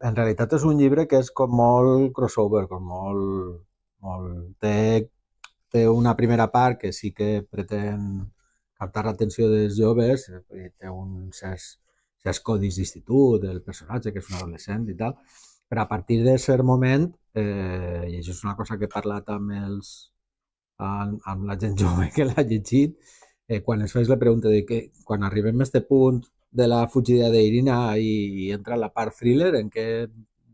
en realitat és un llibre que és com molt crossover, com molt... Té una primera part que sí que pretén captar l'atenció dels joves, té certs codis d'institut, del personatge, que és un adolescent i tal, però a partir de cert moment, i això és una cosa que he parlat amb la gent jove que l'ha llegit, quan es fes la pregunta de que quan arribem a aquest punt de la fugida d'Irina i entra la part thriller, en què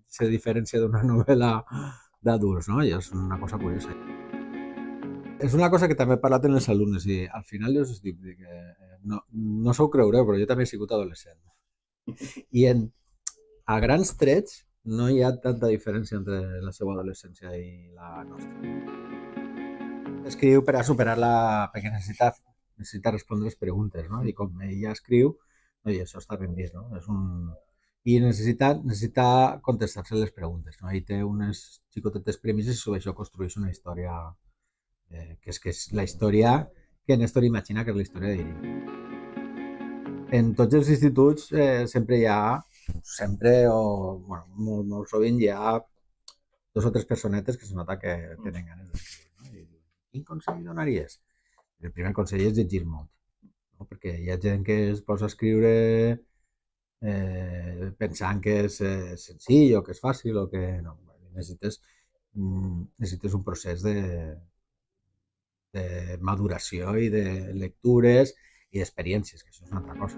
se diferencia d'una novel·la d'adults, no? I és una cosa curiosa. És una cosa que també he parlat amb els alumnes i al final jo us dic que no s'ho creureu, però jo també he sigut adolescent. I a grans trets no hi ha tanta diferència entre la seva adolescència i la nostra. Escriu per a superar-la perquè necessita respondre les preguntes, no? I com ella escriu, no, i això està ben vist, no? I necessita contestar-se les preguntes, no? Ell té unes xicotetes premisses i sobre això construeix una història que és la història que Néstor imagina que és la història d'Irina. En tots els instituts sempre hi ha, molt sovint hi ha 2 o 3 personetes que se nota que tenen ganes d'escriure. No? I quin consell donaries? El primer consell és llegir molt, no? Perquè hi ha gent que es posa a escriure pensant que és senzill o que és fàcil o que no. Necessites un procés de maduració i de lectures i d'experiències, que això és una altra cosa.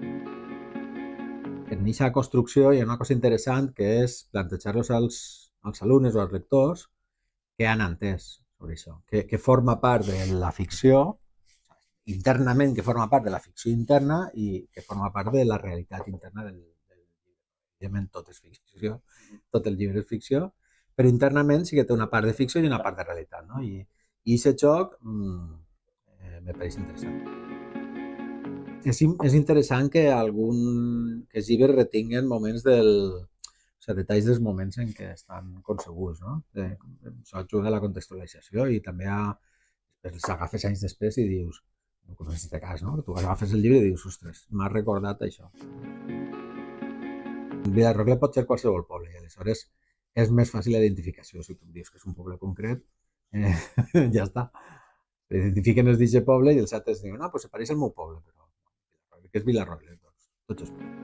En aquesta construcció hi ha una cosa interessant que és plantejar-los als alumnes o als lectors què han entès sobre això, que forma part de la ficció, internament que forma part de la ficció interna i que forma part de la realitat interna del llibre. Evidentment tot és ficció, tot el llibre és ficció, però internament sí que té una part de ficció i una part de realitat, no? I aquest joc me pareix interessant. És interessant que els llibres retinguen moments detalls dels moments en què estan concebuts, no? Això ajuda a la contextualització i també els agafes anys després i dius, com en aquest cas, no? Tu agafes el llibre i dius, ostres, m'ha recordat això. Vilarrogle pot ser qualsevol poble i aleshores és més fàcil la identificació. Si tu em dius que és un poble concret, ja està. S'identifiquen els d'aquest poble i els altres diuen, no, doncs se pareix al meu poble, però que és Vilarrogle, tots els pobles.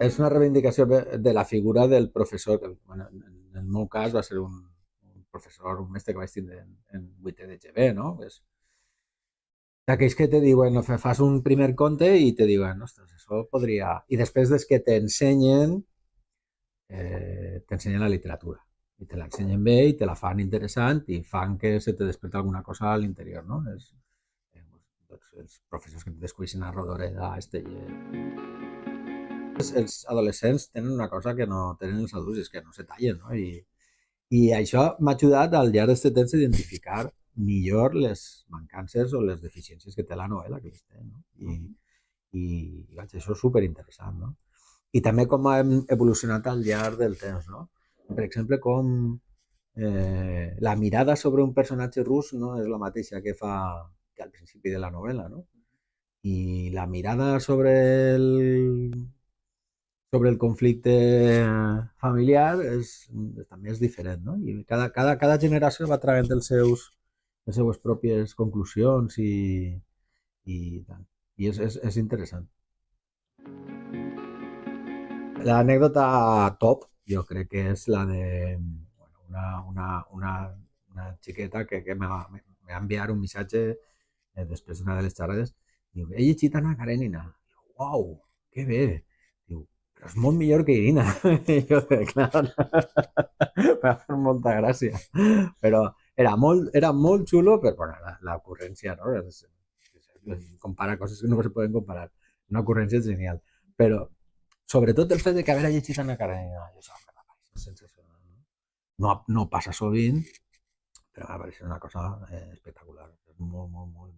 És una reivindicació de la figura del professor, que bueno, en el meu cas va ser un professor, un mestre que vaig tindre en 8è de GB, no? És d'aquells que te diuen, fas un primer conte i te diuen, ostres, això podria... I després des que t'ensenyen la literatura. I te l'ensenyen bé i te la fan interessant i fan que se te desperta alguna cosa a l'interior, no? Els professors que et descobreixen a Rodoreda, a Esteller... Els adolescents tenen una cosa que no tenen els adults, és que no se tallen, no? I això m'ha ajudat al llarg d'aquest temps a identificar millor les mancances o les deficiències que té la novel·la que les té, no? I vaig, això és superinteressant, no? I també com hem evolucionat al llarg del temps, no? Per exemple, com la mirada sobre un personatge rus no és la mateixa que fa que al principi de la novel·la, no? I la mirada sobre el conflicte familiar també és diferent, no? I cada generació va traient les seues pròpies conclusions i és interessant. L'anècdota top, jo crec que és la de una xiqueta que me va enviar un missatge després d'una de les xerrades. Diu, he llegit Anna Karenina. Diu, uau, que bé. Diu, però és molt millor que Irina. I jo, clar, me va fer molta gràcia. Però era molt xulo, però bueno, l'ocurrència, no? Compara coses que no se poden comparar. Una ocurrència genial. Però sobretot el fet de que haver llegit Anna Karenina, això és sensacional. No passa sovint, però va ser una cosa espectacular. És molt, molt, molt